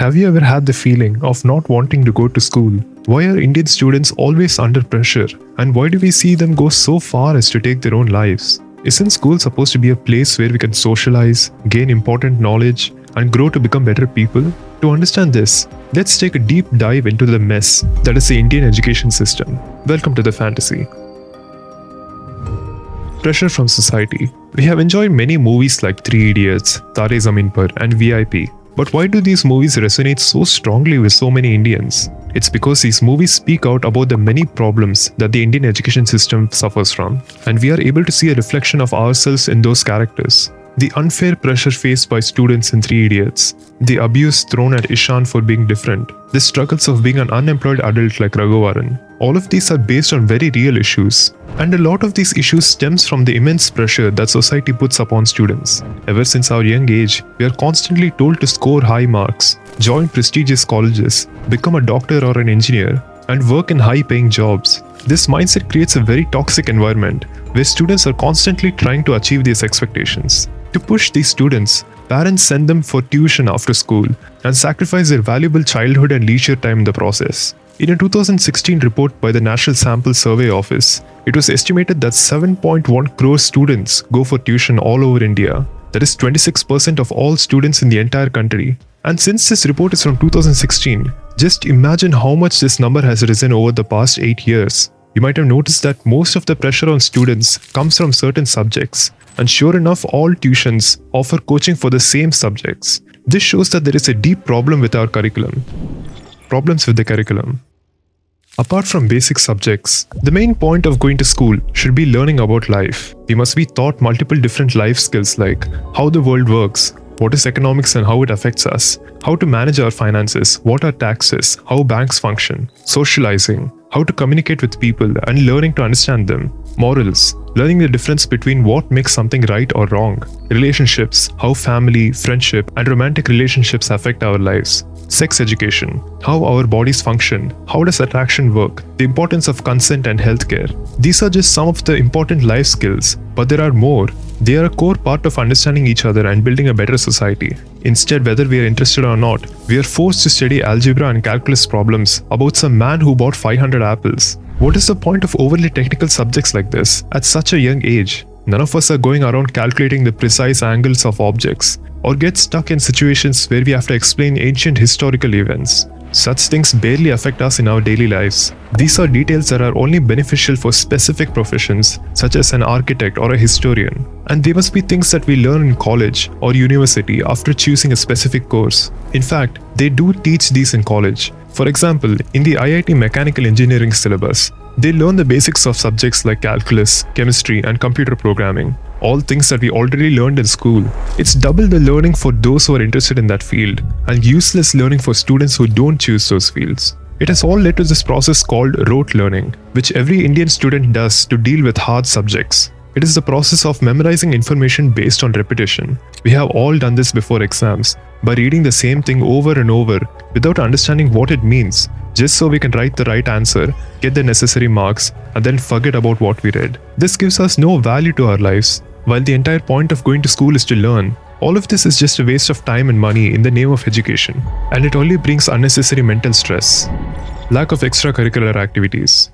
Have you ever had the feeling of not wanting to go to school? Why are Indian students always under pressure? And why do we see them go so far as to take their own lives? Isn't school supposed to be a place where we can socialize, gain important knowledge, and grow to become better people? To understand this, let's take a deep dive into the mess that is the Indian education system. Welcome to ThePhantasy. Pressure from society. We have enjoyed many movies like 3 Idiots, Tare Zameen Par, and VIP. But why do these movies resonate so strongly with so many Indians? It's because these movies speak out about the many problems that the Indian education system suffers from, and we are able to see a reflection of ourselves in those characters. The unfair pressure faced by students in 3 Idiots, the abuse thrown at Ishan for being different, the struggles of being an unemployed adult like Raghuvaran. All of these are based on very real issues, and a lot of these issues stems from the immense pressure that society puts upon students. Ever since our young age, we are constantly told to score high marks, join prestigious colleges, become a doctor or an engineer, and work in high-paying jobs. This mindset creates a very toxic environment where students are constantly trying to achieve these expectations. To push these students, parents send them for tuition after school and sacrifice their valuable childhood and leisure time in the process. In a 2016 report by the National Sample Survey Office, it was estimated that 7.1 crore students go for tuition all over India. That is 26% of all students in the entire country. And since this report is from 2016, just imagine how much this number has risen over the past 8 years. You might have noticed that most of the pressure on students comes from certain subjects. And sure enough, all tuitions offer coaching for the same subjects. This shows that there is a deep problem with our curriculum. Problems with the curriculum. Apart from basic subjects, the main point of going to school should be learning about life. We must be taught multiple different life skills like how the world works, what is economics and how it affects us, how to manage our finances, what are taxes, how banks function, socializing, how to communicate with people and learning to understand them, morals, learning the difference between what makes something right or wrong, relationships, how family, friendship, and romantic relationships affect our lives, sex education, how our bodies function, how does attraction work, the importance of consent and healthcare. These are just some of the important life skills, but there are more. They are a core part of understanding each other and building a better society. Instead, whether we are interested or not, we are forced to study algebra and calculus problems about some man who bought 500 apples. What is the point of overly technical subjects like this at such a young age? None of us are going around calculating the precise angles of objects, or get stuck in situations where we have to explain ancient historical events. Such things barely affect us in our daily lives. These are details that are only beneficial for specific professions, such as an architect or a historian. And they must be things that we learn in college or university after choosing a specific course. In fact, they do teach these in college. For example, in the IIT Mechanical Engineering syllabus, they learn the basics of subjects like calculus, chemistry, and computer programming. All things that we already learned in school. It's double the learning for those who are interested in that field, and useless learning for students who don't choose those fields. It has all led to this process called rote learning, which every Indian student does to deal with hard subjects. It is the process of memorizing information based on repetition. We have all done this before exams, by reading the same thing over and over without understanding what it means, just so we can write the right answer, get the necessary marks, and then forget about what we read. This gives us no value to our lives. While the entire point of going to school is to learn, all of this is just a waste of time and money in the name of education, and it only brings unnecessary mental stress. Lack of extracurricular activities.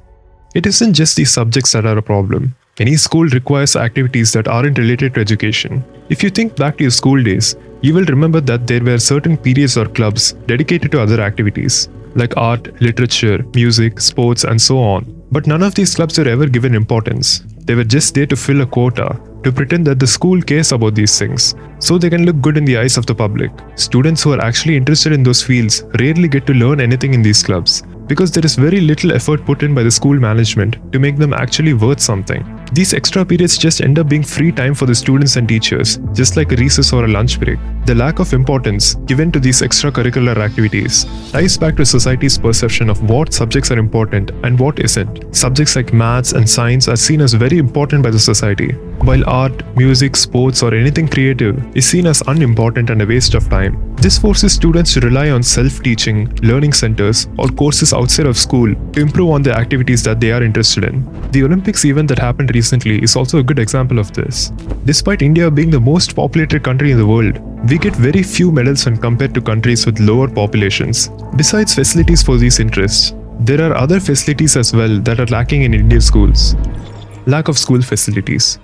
It isn't just these subjects that are a problem. Any school requires activities that aren't related to education. If you think back to your school days, you will remember that there were certain periods or clubs dedicated to other activities, like art, literature, music, sports, and so on. But none of these clubs were ever given importance. They were just there to fill a quota, to pretend that the school cares about these things, so they can look good in the eyes of the public. Students who are actually interested in those fields rarely get to learn anything in these clubs, because there is very little effort put in by the school management to make them actually worth something. These extra periods just end up being free time for the students and teachers, just like a recess or a lunch break. The lack of importance given to these extracurricular activities ties back to society's perception of what subjects are important and what isn't. Subjects like maths and science are seen as very important by the society, while art, music, sports, or anything creative is seen as unimportant and a waste of time. This forces students to rely on self-teaching, learning centers, or courses outside of school to improve on the activities that they are interested in. The Olympics event that happened recently is also a good example of this. Despite India being the most populated country in the world, we get very few medals when compared to countries with lower populations. Besides facilities for these interests, there are other facilities as well that are lacking in Indian schools. Lack of school facilities.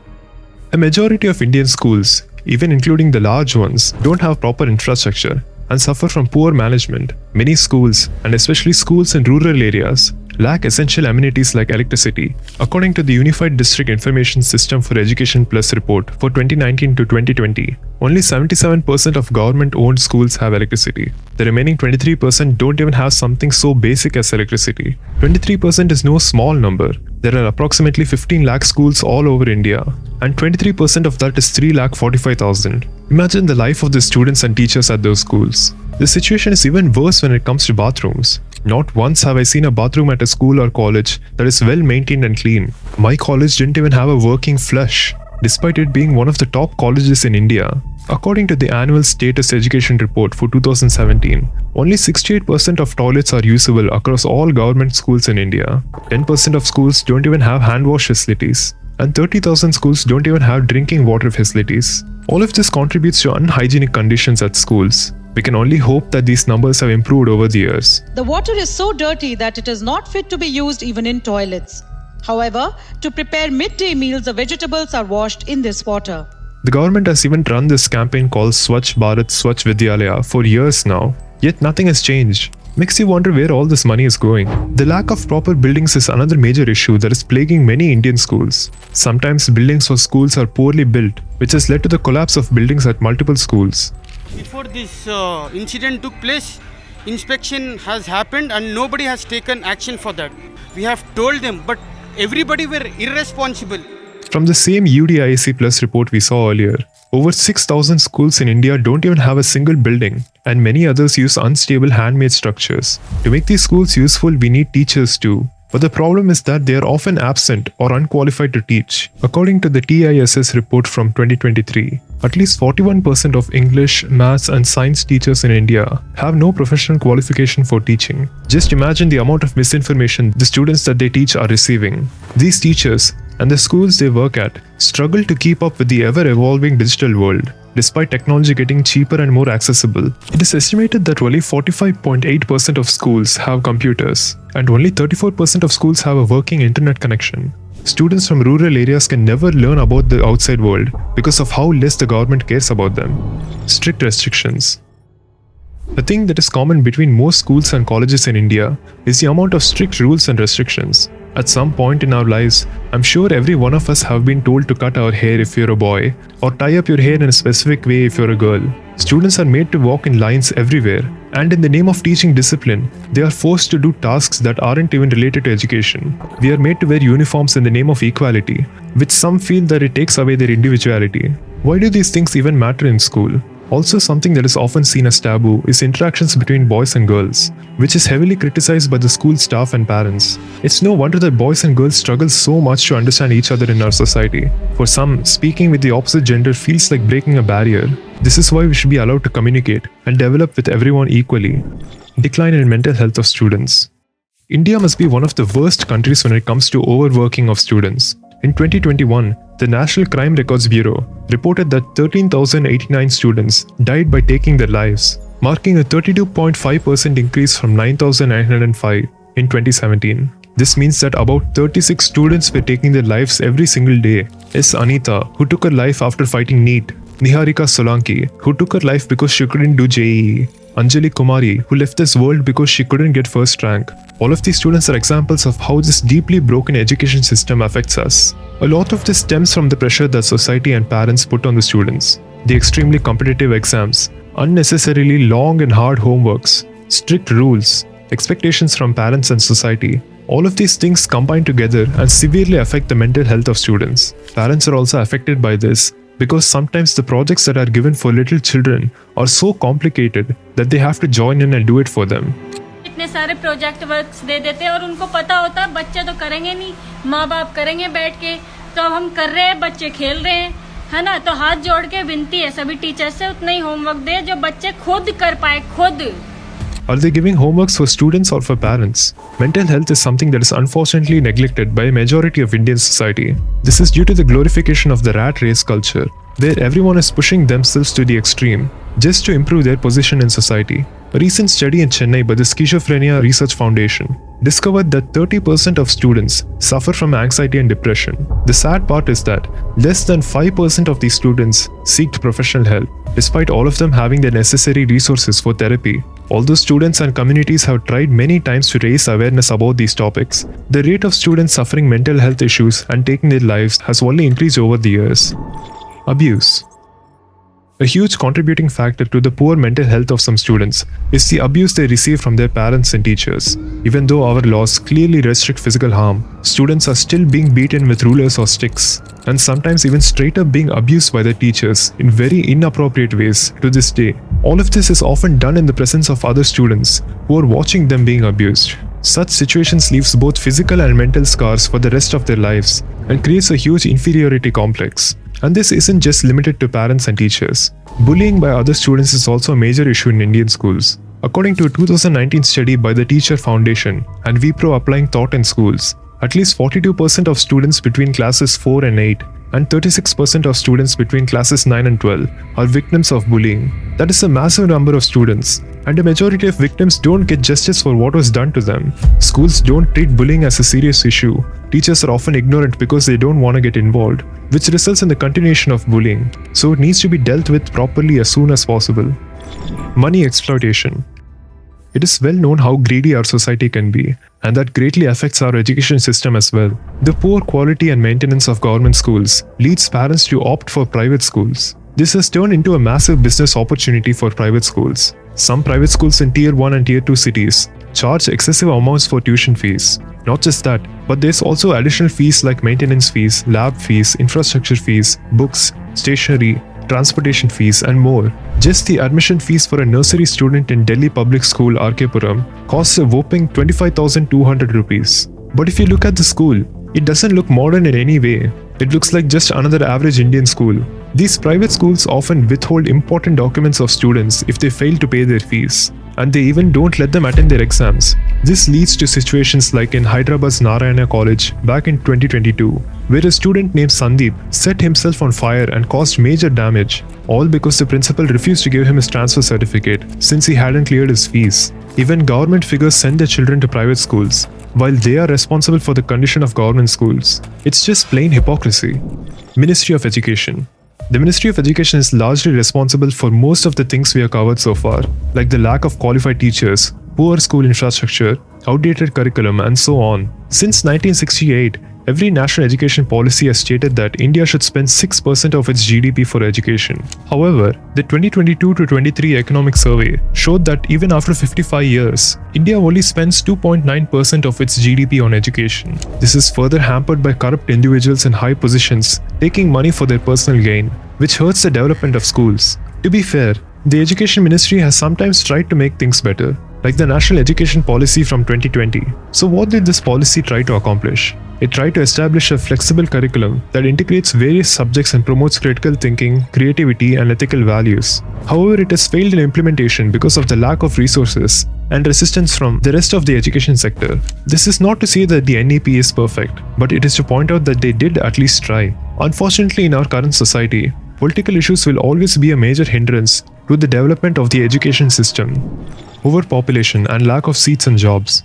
A majority of Indian schools, even including the large ones, don't have proper infrastructure and suffer from poor management. Many schools, and especially schools in rural areas, lack essential amenities like electricity. According to the Unified District Information System for Education Plus report for 2019 to 2020, only 77% of government-owned schools have electricity. The remaining 23% don't even have something so basic as electricity. 23% is no small number. There are approximately 15 lakh schools all over India, and 23% of that is 3,45,000. Imagine the life of the students and teachers at those schools. The situation is even worse when it comes to bathrooms. Not once have I seen a bathroom at a school or college that is well maintained and clean. My college didn't even have a working flush, despite it being one of the top colleges in India. According to the annual Status Education Report for 2017, only 68% of toilets are usable across all government schools in India. 10% of schools don't even have hand wash facilities, and 30,000 schools don't even have drinking water facilities. All of this contributes to unhygienic conditions at schools. We can only hope that these numbers have improved over the years. The water is so dirty that it is not fit to be used even in toilets. However, to prepare midday meals, the vegetables are washed in this water. The government has even run this campaign called Swachh Bharat Swachh Vidyalaya for years now, yet nothing has changed. Makes you wonder where all this money is going. The lack of proper buildings is another major issue that is plaguing many Indian schools. Sometimes buildings for schools are poorly built, which has led to the collapse of buildings at multiple schools. Before this incident took place, inspection has happened and nobody has taken action for that. We have told them, but everybody were irresponsible. From the same UDIAC Plus report we saw earlier, over 6,000 schools in India don't even have a single building, and many others use unstable handmade structures. To make these schools useful, we need teachers too. But the problem is that they are often absent or unqualified to teach. According to the TISS report from 2023, at least 41% of English, Maths and Science teachers in India have no professional qualification for teaching. Just imagine the amount of misinformation the students that they teach are receiving. These teachers and the schools they work at struggle to keep up with the ever-evolving digital world. Despite technology getting cheaper and more accessible, it is estimated that only 45.8% of schools have computers, and only 34% of schools have a working internet connection. Students from rural areas can never learn about the outside world because of how less the government cares about them. Strict restrictions. The thing that is common between most schools and colleges in India is the amount of strict rules and restrictions. At some point in our lives, I'm sure every one of us have been told to cut our hair if you're a boy, or tie up your hair in a specific way if you're a girl. Students are made to walk in lines everywhere, and in the name of teaching discipline, they are forced to do tasks that aren't even related to education. We are made to wear uniforms in the name of equality, which some feel that it takes away their individuality. Why do these things even matter in school? Also, something that is often seen as taboo is interactions between boys and girls, which is heavily criticized by the school staff and parents. It's no wonder that boys and girls struggle so much to understand each other in our society. For some, speaking with the opposite gender feels like breaking a barrier. This is why we should be allowed to communicate and develop with everyone equally. Decline in mental health of students. India must be one of the worst countries when it comes to overworking of students. In 2021, the National Crime Records Bureau reported that 13,089 students died by taking their lives, marking a 32.5% increase from 9,905 in 2017. This means that about 36 students were taking their lives every single day. S. Anita, who took her life after fighting NEET. Niharika Solanki, who took her life because she couldn't do JEE. Anjali Kumari, who left this world because she couldn't get first rank. All of these students are examples of how this deeply broken education system affects us. A lot of this stems from the pressure that society and parents put on the students. The extremely competitive exams, unnecessarily long and hard homeworks, strict rules, expectations from parents and society. All of these things combine together and severely affect the mental health of students. Parents are also affected by this because sometimes the projects that are given for little children are so complicated that they have to join in and do it for them. इतने सारे project works दे देते हैं और उनको पता होता है बच्चे तो करेंगे नहीं, माँ बाप करेंगे बैठ के, तो अब हम कर रहे हैं, बच्चे खेल रहे हैं, है ना। तो हाथ जोड़ के विनती है सभी टीचर्स से उतना ही होमवर्क दे जो बच्चे खुद कर पाए, खुद। Are they giving homeworks for students or for parents? Mental health is something that is unfortunately neglected by a majority of Indian society. This is due to the glorification of the rat race culture, where everyone is pushing themselves to the extreme just to improve their position in society. A recent study in Chennai by the Schizophrenia Research Foundation discovered that 30% of students suffer from anxiety and depression. The sad part is that less than 5% of these students seeked professional help, despite all of them having the necessary resources for therapy. Although students and communities have tried many times to raise awareness about these topics, the rate of students suffering mental health issues and taking their lives has only increased over the years. Abuse. A huge contributing factor to the poor mental health of some students is the abuse they receive from their parents and teachers. Even though our laws clearly restrict physical harm, students are still being beaten with rulers or sticks, and sometimes even straight up being abused by their teachers in very inappropriate ways to this day. All of this is often done in the presence of other students who are watching them being abused. Such situations leaves both physical and mental scars for the rest of their lives and creates a huge inferiority complex. And this isn't just limited to parents and teachers. Bullying by other students is also a major issue in Indian schools. According to a 2019 study by the Teacher Foundation and Wipro Applying Thought in Schools, at least 42% of students between classes 4 and 8 and 36% of students between classes 9 and 12 are victims of bullying. That is a massive number of students, and a majority of victims don't get justice for what was done to them. Schools don't treat bullying as a serious issue. Teachers are often ignorant because they don't want to get involved, which results in the continuation of bullying. So it needs to be dealt with properly as soon as possible. Money exploitation. It is well known how greedy our society can be, and that greatly affects our education system as well. The poor quality and maintenance of government schools leads parents to opt for private schools. This has turned into a massive business opportunity for private schools. Some private schools in Tier 1 and Tier 2 cities charge excessive amounts for tuition fees. Not just that, but there's also additional fees like maintenance fees, lab fees, infrastructure fees, books, stationery, transportation fees, and more. Just the admission fees for a nursery student in Delhi public school RK Puram costs a whopping 25,200 rupees. But if you look at the school, it doesn't look modern in any way. It looks like just another average Indian school. These private schools often withhold important documents of students if they fail to pay their fees, and they even don't let them attend their exams. This leads to situations like in Hyderabad's Narayana College back in 2022, where a student named Sandeep set himself on fire and caused major damage, all because the principal refused to give him his transfer certificate since he hadn't cleared his fees. Even government figures send their children to private schools, while they are responsible for the condition of government schools. It's just plain hypocrisy. Ministry of Education. The Ministry of Education is largely responsible for most of the things we have covered so far, like the lack of qualified teachers, poor school infrastructure, outdated curriculum, and so on. Since 1968, every national education policy has stated that India should spend 6% of its GDP for education. However, the 2022-23 economic survey showed that even after 55 years, India only spends 2.9% of its GDP on education. This is further hampered by corrupt individuals in high positions taking money for their personal gain, which hurts the development of schools. To be fair, the Education Ministry has sometimes tried to make things better, like the National Education Policy from 2020. So what did this policy try to accomplish? It tried to establish a flexible curriculum that integrates various subjects and promotes critical thinking, creativity, and ethical values. However, it has failed in implementation because of the lack of resources and resistance from the rest of the education sector. This is not to say that the NEP is perfect, but it is to point out that they did at least try. Unfortunately, in our current society, political issues will always be a major hindrance to the development of the education system. Overpopulation and lack of seats and jobs.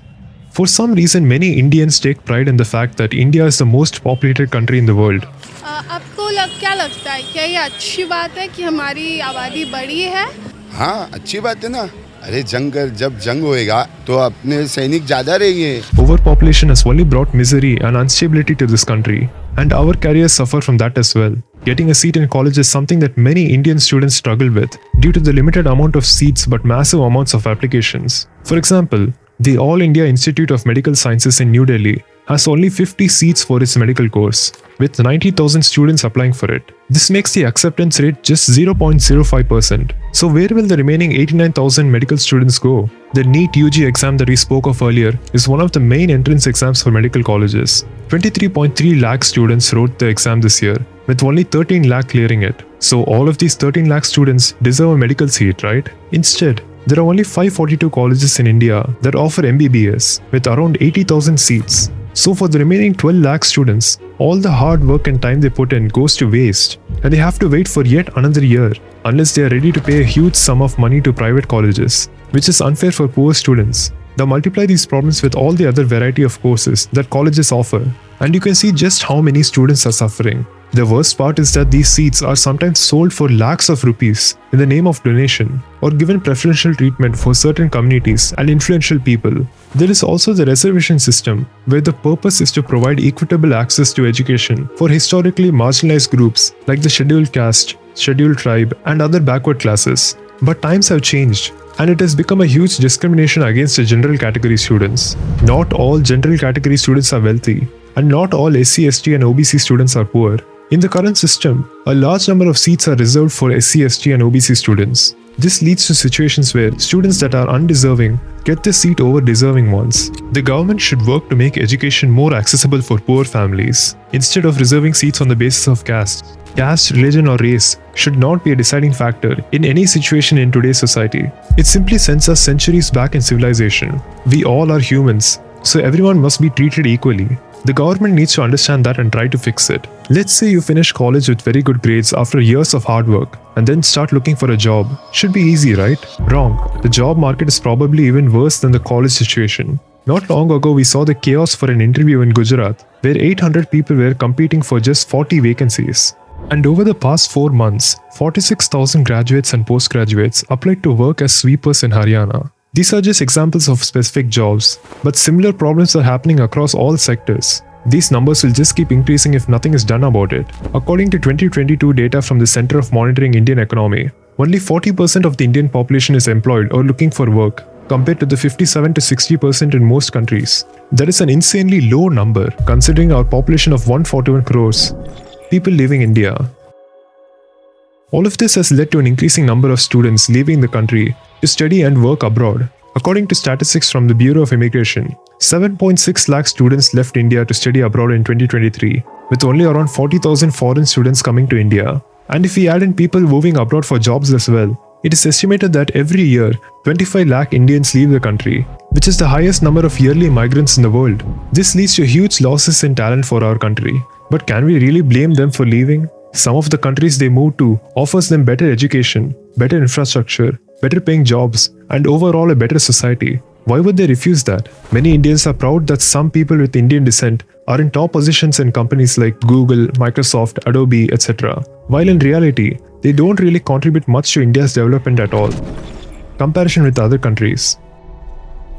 For some reason, many Indians take pride in the fact that India is the most populated country in the world. आपको क्या लगता है, क्या ये अच्छी बात है कि हमारी आबादी बड़ी है? हाँ, अच्छी बात है ना। अरे जब जंग होएगा तो अपने सैनिक ज्यादा रहेंगे. Overpopulation has only brought misery and instability to this country, and our careers suffer from that as well. Getting a seat in college is something that many Indian students struggle with due to the limited amount of seats but massive amounts of applications. For example, the All India Institute of Medical Sciences in New Delhi has only 50 seats for its medical course, with 90,000 students applying for it. This makes the acceptance rate just 0.05%. So where will the remaining 89,000 medical students go? The NEET UG exam that we spoke of earlier is one of the main entrance exams for medical colleges. 23.3 lakh students wrote the exam this year, with only 13 lakh clearing it. So all of these 13 lakh students deserve a medical seat, right? Instead, There are only 542 colleges in India that offer MBBS with around 80,000 seats. So for the remaining 12 lakh students, all the hard work and time they put in goes to waste, and they have to wait for yet another year unless they are ready to pay a huge sum of money to private colleges, which is unfair for poor students. Now multiply these problems with all the other variety of courses that colleges offer, and you can see just how many students are suffering. The worst part is that these seats are sometimes sold for lakhs of rupees in the name of donation or given preferential treatment for certain communities and influential people. There is also the reservation system, where the purpose is to provide equitable access to education for historically marginalized groups like the scheduled caste, scheduled tribe, and other backward classes. But times have changed, and it has become a huge discrimination against the general category students. Not all general category students are wealthy, and not all SC, ST, and OBC students are poor. In the current system, a large number of seats are reserved for SC, ST, and OBC students. This leads to situations where students that are undeserving get the seat over deserving ones. The government should work to make education more accessible for poor families. Instead of reserving seats on the basis of caste, religion, or race should not be a deciding factor in any situation in today's society. It simply sends us centuries back in civilization. We all are humans, so everyone must be treated equally. The government needs to understand that and try to fix it. Let's say you finish college with very good grades after years of hard work and then start looking for a job. Should be easy, right? Wrong. The job market is probably even worse than the college situation. Not long ago, we saw the chaos for an interview in Gujarat, where 800 people were competing for just 40 vacancies. And over the past 4 months, 46,000 graduates and postgraduates applied to work as sweepers in Haryana. These are just examples of specific jobs, but similar problems are happening across all sectors. These numbers will just keep increasing if nothing is done about it. According to 2022 data from the Center of Monitoring Indian Economy, only 40% of the Indian population is employed or looking for work, compared to the 57 to 60% in most countries. That is an insanely low number, considering our population of 141 crores people leaving India. All of this has led to an increasing number of students leaving the country to study and work abroad. According to statistics from the Bureau of Immigration, 7.6 lakh students left India to study abroad in 2023, with only around 40,000 foreign students coming to India. And if we add in people moving abroad for jobs as well, it is estimated that every year, 25 lakh Indians leave the country, which is the highest number of yearly migrants in the world. This leads to huge losses in talent for our country. But can we really blame them for leaving? Some of the countries they move to offers them better education, better infrastructure, better paying jobs, and overall a better society. Why would they refuse that? Many Indians are proud that some people with Indian descent are in top positions in companies like Google, Microsoft, Adobe, etc. While in reality, they don't really contribute much to India's development at all, comparison with other countries.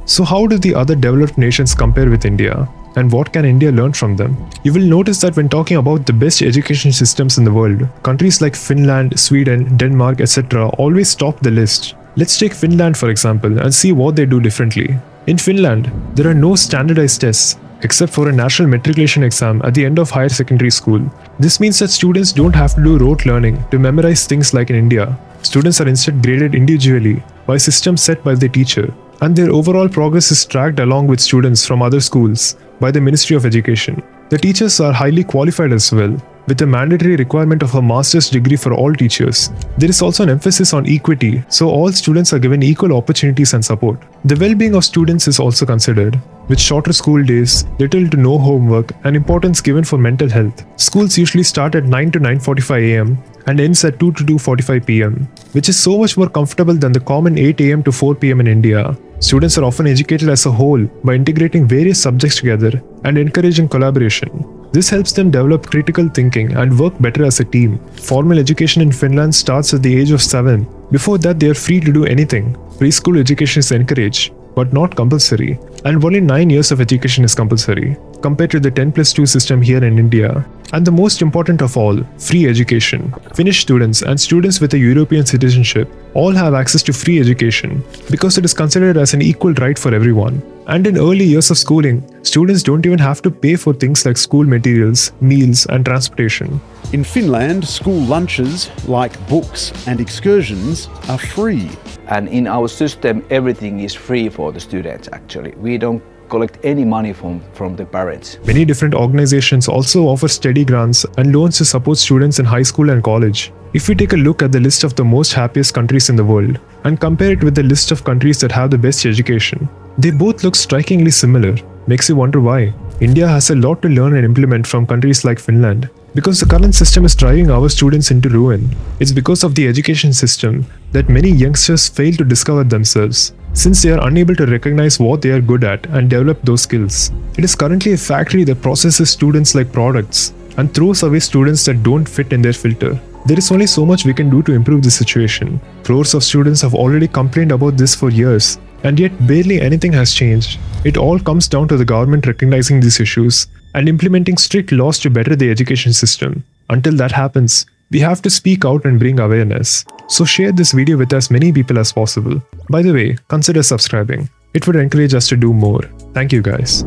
So how do the other developed nations compare with India? And what can India learn from them? You will notice that when talking about the best education systems in the world, countries like Finland, Sweden, Denmark, etc. always top the list. Let's take Finland for example and see what they do differently. In Finland, there are no standardized tests except for a national matriculation exam at the end of higher secondary school. This means that students don't have to do rote learning to memorize things like in India. Students are instead graded individually by systems set by the teacher, and their overall progress is tracked along with students from other schools by the Ministry of Education. The teachers are highly qualified as well, with a mandatory requirement of a master's degree for all teachers. There is also an emphasis on equity, so all students are given equal opportunities and support. The well-being of students is also considered, with shorter school days, little to no homework, and importance given for mental health. Schools usually start at 9 to 9:45 am and ends at 2 to 2:45 pm, which is so much more comfortable than the common 8 am to 4 pm in India. Students are often educated as a whole by integrating various subjects together and encouraging collaboration. This helps them develop critical thinking and work better as a team. Formal education in Finland starts at the age of 7. Before that, they are free to do anything. Preschool education is encouraged, but not compulsory, and only 9 years of education is compulsory, compared to the 10+2 system here in India. And the most important of all, free education. Finnish students and students with a European citizenship all have access to free education because it is considered as an equal right for everyone. And in early years of schooling, students don't even have to pay for things like school materials, meals, and transportation. In Finland, school lunches, like books and excursions, are free. And in our system, everything is free for the students actually. We don't collect any money from the parents. Many different organizations also offer study grants and loans to support students in high school and college. If we take a look at the list of the most happiest countries in the world and compare it with the list of countries that have the best education, they both look strikingly similar. Makes you wonder why. India has a lot to learn and implement from countries like Finland. Because the current system is driving our students into ruin. It's because of the education system that many youngsters fail to discover themselves, since they are unable to recognize what they are good at and develop those skills. It is currently a factory that processes students like products and throws away students that don't fit in their filter. There is only so much we can do to improve the situation. Crores of students have already complained about this for years, and yet barely anything has changed. It all comes down to the government recognizing these issues and implementing strict laws to better the education system. Until that happens, we have to speak out and bring awareness. So share this video with as many people as possible. By the way, consider subscribing. It would encourage us to do more. Thank you guys.